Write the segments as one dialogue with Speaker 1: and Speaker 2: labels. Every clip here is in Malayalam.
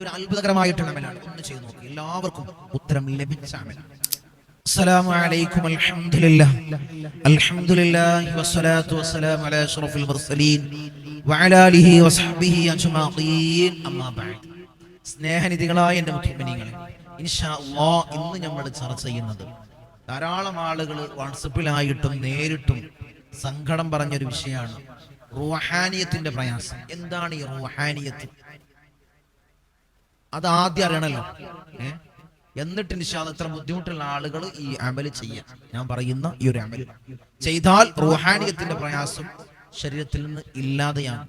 Speaker 1: ഒരു അത്ഭുതകരമായിട്ടുള്ള അമലാണ്. ഒന്ന് ചെയ്തു നോക്കി, എല്ലാവർക്കും ഉത്തരം ലഭിച്ച അമലാണ്. അസ്സലാമു അലൈക്കും അൽഹംദുലില്ലാഹി വസ്സലാത്തു വസ്സലാമു അലാ അഷ്റഫിൽ മുർസലീൻ വഅലാ ആലിഹി വസ്ഹബിഹി അജ്മഈൻ. അമ്മാ ബഅദ്. സ്നേഹനിധികളായ എൻ്റെ മുഅ്മിനീങ്ങളെ, ഇൻഷാ അല്ലാഹ് ഇന്ന് നമ്മൾ ചർച്ച ചെയ്യുന്നത് ധാരാളം ആളുകൾ വാട്സപ്പിലായിട്ടും നേരിട്ടും സങ്കടം പറഞ്ഞൊരു വിഷയമാണ് റൂഹാനിയത്തിന്റെ പ്രയാസം. എന്താണ് ഈ റൂഹാനിയത്ത്? അത് ആദ്യം അറിയണല്ലോ. എന്നിട്ട് ഇൻഷാ അല്ലാഹ് ഇത്ര ബുദ്ധിമുട്ടുള്ള ആളുകൾ ഈ അമൽ ചെയ്യാം. ഞാൻ പറയുന്ന ഈ ഒരു അമൽ ചെയ്താൽ റൂഹാനിയത്തിന്റെ പ്രയാസം ശരീരത്തിൽ നിന്ന് ഇല്ലാതെയാണ്.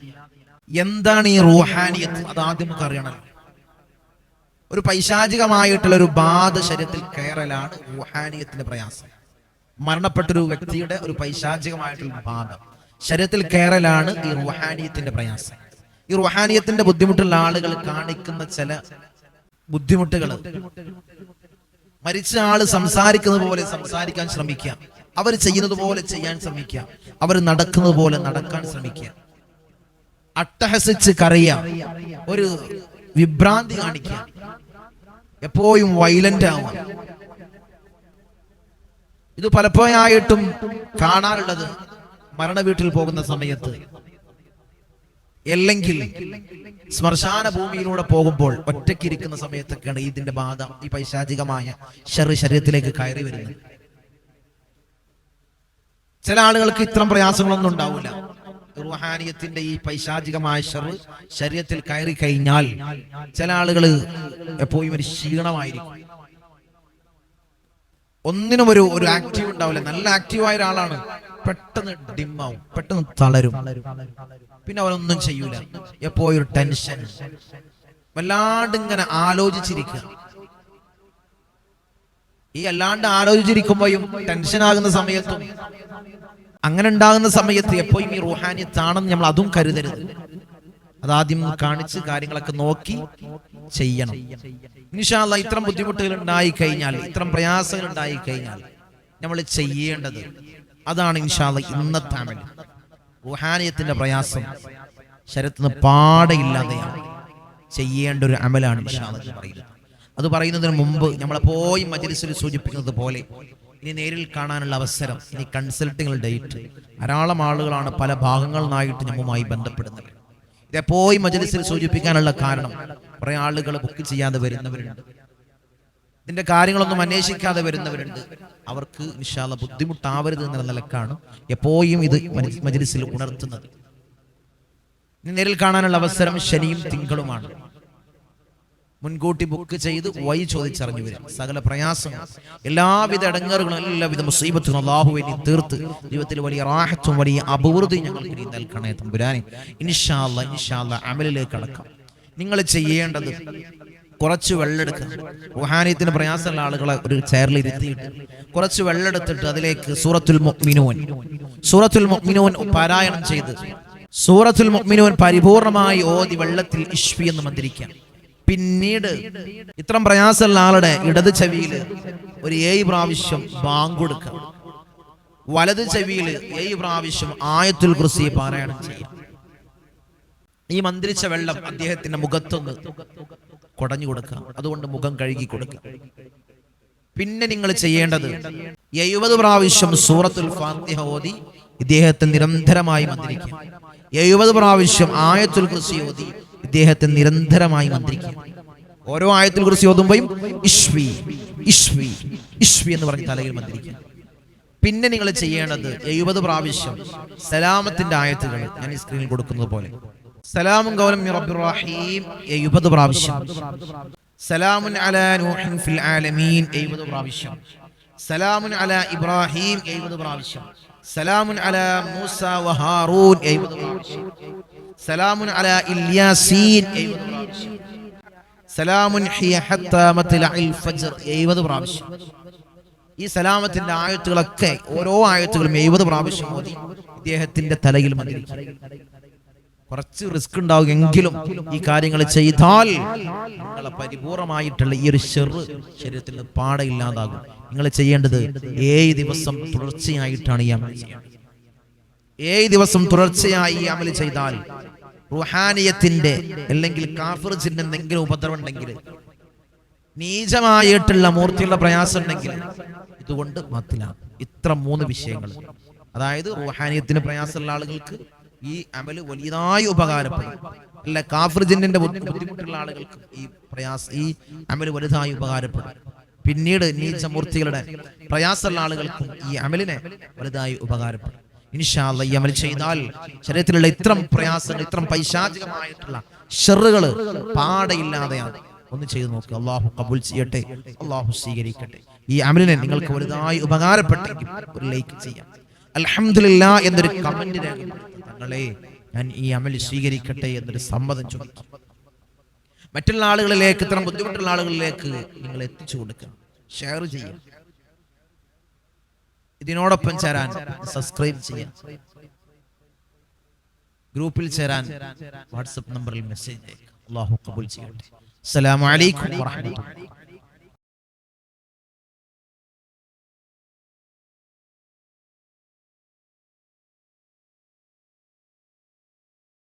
Speaker 1: എന്താണ് ഈ റൂഹാനിയത്ത്? അത് ആദ്യം നമുക്ക് അറിയണം. ഒരു പൈശാചികമായിട്ടുള്ള ഒരു ബാധ ശരീരത്തിൽ കയറലാണ് റൂഹാനിയത്തിന്റെ പ്രയാസം. മരണപ്പെട്ടൊരു വ്യക്തിയുടെ ഒരു പൈശാചികമായിട്ടുള്ള ബാധ ശരീരത്തിൽ കയറലാണ് ഈ റൂഹാനിയത്തിന്റെ പ്രയാസം. ഈ റൂഹാനിയത്തിന്റെ ബുദ്ധിമുട്ടുള്ള ആളുകൾ കാണിക്കുന്ന ചില ബുദ്ധിമുട്ടുകൾ, മരിച്ച ആള് സംസാരിക്കുന്നത് പോലെ സംസാരിക്കാൻ ശ്രമിക്കുക, അവർ ചെയ്യുന്നത് പോലെ ചെയ്യാൻ ശ്രമിക്കുക, അവർ നടക്കുന്നത് പോലെ നടക്കാൻ ശ്രമിക്കുക, അട്ടഹസിച്ച് കരയുക, ഒരു വിഭ്രാന്തി കാണിക്കുക, എപ്പോഴും വയലന്റ് ആവുക. ഇത് പലപ്പോഴായിട്ടും കാണാറുള്ളത് മരണ വീട്ടിൽ പോകുന്ന സമയത്ത്, അല്ലെങ്കിൽ ശ്മശാന ഭൂമിയിലൂടെ പോകുമ്പോൾ ഒറ്റയ്ക്കിരിക്കുന്ന സമയത്തൊക്കെയാണ് ഇതിന്റെ ബാധ, ഈ പൈശാചികമായ ശരീരത്തിലേക്ക് കയറി വരുന്നത്. ചില ആളുകൾക്ക് ഇത്തരം പ്രയാസങ്ങളൊന്നും ഉണ്ടാവില്ല. റൂഹാനിയത്തിന്റെ ഈ പൈശാചികമായ ശരീരത്തിൽ കയറി കഴിഞ്ഞാൽ ചില ആളുകൾ എപ്പോഴും ഒരു ക്ഷീണമായിരിക്കും, ഒന്നിനും ഒരു ആക്റ്റീവ് ഉണ്ടാവില്ല. നല്ല ആക്റ്റീവായ ഒരാളാണ്, പെട്ടെന്ന് ഡിമ്മാവും, പെട്ടെന്ന് തളരും, പിന്നെ അവനൊന്നും ചെയ്യൂല, എപ്പോഴും ഒരു ടെൻഷൻ, വല്ലാണ്ട് ഇങ്ങനെ ആലോചിച്ചിരിക്കുക. ഈ അല്ലാണ്ട് ആലോചിച്ചിരിക്കുമ്പോഴും ടെൻഷൻ ആകുന്ന സമയത്തും അങ്ങനെ ഉണ്ടാകുന്ന സമയത്ത് എപ്പോഴും ഈ റൂഹാനിയത്താണെന്ന് നമ്മൾ അതും കരുതരുത്. അതാദ്യം കാണിച്ച് കാര്യങ്ങളൊക്കെ നോക്കി ചെയ്യണം. ഇൻഷാ അല്ലാഹ് ഇത്തരം ബുദ്ധിമുട്ടുകൾ ഉണ്ടായി കഴിഞ്ഞാൽ, ഇത്തരം പ്രയാസങ്ങൾ ഉണ്ടായി കഴിഞ്ഞാൽ നമ്മൾ ചെയ്യേണ്ടത് അതാണ്. ഇൻഷാ അല്ലാഹ് ഇന്നത്തെ അമൽ റൂഹാനിയത്തിന്റെ പ്രയാസം ശരീരത്തിന് പാടയില്ലാതെയാണ് ചെയ്യേണ്ട ഒരു അമലാണ് ഇൻഷാ അല്ലാഹ് പറയുന്നത്. അത് പറയുന്നതിന് മുമ്പ് നമ്മളെപ്പോഴും മജ്‌ലിസിൽ സൂചിപ്പിക്കുന്നത് പോലെ ഇനി നേരിൽ കാണാനുള്ള അവസരം, ഇനി കൺസൾട്ടിംഗ് ഡേറ്റ്, ധാരാളം ആളുകളാണ് പല ഭാഗങ്ങളിൽ നിന്നായിട്ട് നമ്മുമായി ബന്ധപ്പെടുന്നത്. ഇതെപ്പോഴും മജ്‌ലിസിൽ സൂചിപ്പിക്കാനുള്ള കാരണം, കുറെ ആളുകൾ ബുക്ക് ചെയ്യാതെ വരുന്നവരുണ്ട്, ഇതിന്റെ കാര്യങ്ങളൊന്നും അന്വേഷിക്കാതെ വരുന്നവരുണ്ട്. അവർക്ക് ഇൻഷാ അല്ലാഹ് ബുദ്ധിമുട്ടാവരുത് എന്ന നിലക്കാണ് എപ്പോഴും ഇത് മജ്‌ലിസിൽ ഉണർത്തുന്നത്. ഇനി നേരിൽ കാണാനുള്ള അവസരം ശനിയും തിങ്കളുമാണ്. മുൻകൂട്ടി ബുക്ക് ചെയ്ത് വഴി ചോദിച്ചറിഞ്ഞു വരും. സകല പ്രയാസങ്ങൾ, എല്ലാവിധ ഇടങ്ങേറുകളും, എല്ലാവിധ മുസീബത്തും അല്ലാഹു വേണ്ടി തീർത്ത് ജീവിതത്തിൽ വലിയ റാഹത്തും വലിയ അഭിവൃദ്ധി ഞങ്ങൾക്ക് നീ നൽകണേ തമ്പുരാനെ. ഇൻഷാ അല്ലാഹ് അമലിലേക്ക് കടക്കാം. നിങ്ങൾ ചെയ്യേണ്ടത് കുറച്ച് വെള്ളമെടുക്കുക. റൂഹാനിയത്തിന് പ്രയാസമുള്ള ആളുകളെ ഒരു ചെയറിൽ ഇരുത്തിയിട്ട് കുറച്ച് വെള്ളമെടുത്തിട്ട് അതിലേക്ക് സൂറത്തുൽ മുഅ്മിനൂൻ പാരായണം ചെയ്ത് സൂറത്തുൽ മുഅ്മിനൂൻ പരിപൂർണമായി ഓതി വെള്ളത്തിൽ ഇശ്വി എന്ന് മന്ത്രിക്കാം. പിന്നീട് ഇത്തരം പ്രയാസമുള്ള ആളുടെ ഇടത് ചെവിയിൽ ഒരു 7 പ്രാവശ്യം ബാങ്ക് കൊടുക്കുക, വലത് ചെവിയിൽ 7 പ്രാവശ്യം ആയത്തുൽ കുർസി പാരായണം ചെയ്യാം. ഈ മന്ത്രിച്ച വെള്ളം അദ്ദേഹത്തിന്റെ മുഖത്തൊന്ന് കൊടഞ്ഞു കൊടുക്കുക, അതുകൊണ്ട് മുഖം കഴുകി കൊടുക്കുക. പിന്നെ നിങ്ങൾ ചെയ്യേണ്ടത് 70 പ്രാവശ്യം സൂറത്തുൽ ഫാത്തിഹ ഓതി ഇദ്ദേഹത്തെ നിരന്തരമായി മന്ത്രിക്കുക. 70 പ്രാവശ്യം ആയത്തുൽ കുർസി ഓതി ഇദ്ദേഹത്തെ നിരന്തരമായി മന്ത്രിക്കുക. ഓരോ ആയത്തുൽ കുർസി ഓതുമ്പോഴും ഇശ്വി ഇശ്വി ഇശ്വി എന്ന് പറഞ്ഞ് തലയിൽ മന്ത്രിക്കുക. പിന്നെ നിങ്ങൾ ചെയ്യേണ്ടത് 70 പ്രാവശ്യം സലാമത്തിന്റെ ആയത്തുകൾ ഞാൻ ഈ സ്ക്രീനിൽ കൊടുക്കുന്നത് പോലെ, സലാമുൻ ഖൗലൻ മിർ റബ്ബിർ റഹീം 70 പ്രാവശ്യം, സലാമുൻ അലാ നൂഹിൻ ഫിൽ ആലമീൻ 70 പ്രാവശ്യം, സലാമുൻ അലാ ഇബ്രാഹിം 70 പ്രാവശ്യം, സലാമുൻ അലാ മൂസ വ ഹാറൂൻ 70 പ്രാവശ്യം, സലാമുൻ അലാ ഇല്യാസീൻ 70 പ്രാവശ്യം, സലാമുൻ ഹിയ ഹത്താ മത്ലഇൽ ഫജ്ർ 70 പ്രാവശ്യം. ഈ സലാമത്തിന്റെ ആയത്തുകളൊക്കെ ഓരോ ആയത്തുകളും 70 പ്രാവശ്യം ഓതി ഇദ്ദേഹത്തിന്റെ തലയിൽ മന്ത്രിക്കും. കുറച്ച് റിസ്ക് ഉണ്ടാവുമെങ്കിലും ഈ കാര്യങ്ങൾ ചെയ്താൽ നിങ്ങളെ പരിപൂർണമായിട്ടുള്ള ഈ ഒരു ശരീരത്തിൽ നിന്ന് പാടയില്ലാതാകും. നിങ്ങൾ ചെയ്യേണ്ടത് 7 ദിവസം തുടർച്ചയായിട്ടാണ് ഈ അമൽ ചെയ്യേണ്ടത്. 7 ദിവസം തുടർച്ചയായി ഈ അമൽ ചെയ്താൽ റുഹാനിയത്തിന്റെ അല്ലെങ്കിൽ കാഫിർ ജിന്നിന് എന്തെങ്കിലും ഉപദ്രവം ഉണ്ടെങ്കിൽ, നീചമായിട്ടുള്ള മൂർത്തിയുള്ള പ്രയാസം ഉണ്ടെങ്കിൽ ഇതുകൊണ്ട് മത്തിലാണ്. ഇത്ര 3 വിഷയങ്ങൾ. അതായത് റുഹാനിയത്തിന് പ്രയാസമുള്ള ആളുകൾക്ക് ഈ അമല് വലിയതായി ഉപകാരപ്പെടും. അല്ല, കാഫിർ ജിന്നിന്റെ ബുദ്ധിമുട്ടുള്ള ആളുകൾക്ക് ഈ അമല് വലുതായി ഉപകാരപ്പെടും. പിന്നീട് നീചമൂർത്തികളുടെ പ്രയാസമുള്ള ആളുകൾക്കും ഈ അമലിനെ വലുതായി ഉപകാരപ്പെടും. ഇൻഷാ അല്ലാഹ് ഈ അമൽ ചെയ്താൽ ശരീരത്തിലുള്ള ഇത്തരം പ്രയാസങ്ങൾ, ഇത്തരം പൈശാചികമായിട്ടുള്ള ഷർറുകൾ പാടയില്ലാതെയാണ്. ഒന്ന് ചെയ്തു നോക്കുക. അള്ളാഹു കബൂൽ ചെയ്യട്ടെ, അള്ളാഹു സ്വീകരിക്കട്ടെ. ഈ അമലിനെ നിങ്ങൾക്ക് വലുതായി ഉപകാരപ്പെട്ടെങ്കിൽ ഒരു ലൈക്ക് ചെയ്യാം. അൽഹംദുലില്ലാഹ് എന്നൊരു കമന്റ് രേഖപ്പെടുത്തുക. തങ്ങളെ, ഞാൻ ഈ അമൽ സ്വീകരിക്കട്ടെ എന്നൊരു സമ്മതം ചോദിക്കും. മറ്റുള്ള ആളുകളിലേക്ക്, ഇത്തരം ബുദ്ധിമുട്ടുള്ള ആളുകളിലേക്ക് നിങ്ങൾ എത്തിച്ചു കൊടുക്കുക, ഷെയർ ചെയ്യുക. ഇതിനോടൊപ്പം ചേരാൻ സബ്സ്ക്രൈബ് ചെയ്യാം. ഗ്രൂപ്പിൽ ചേരാൻ വാട്സപ്പ് നമ്പറിൽ മെസ്സേജ് അയക്കുക. അല്ലാഹു ഖബൂൽ ചെയ്യട്ടെ. അസ്സലാമു അലൈക്കും വറഹ്മത്തുള്ളാഹി.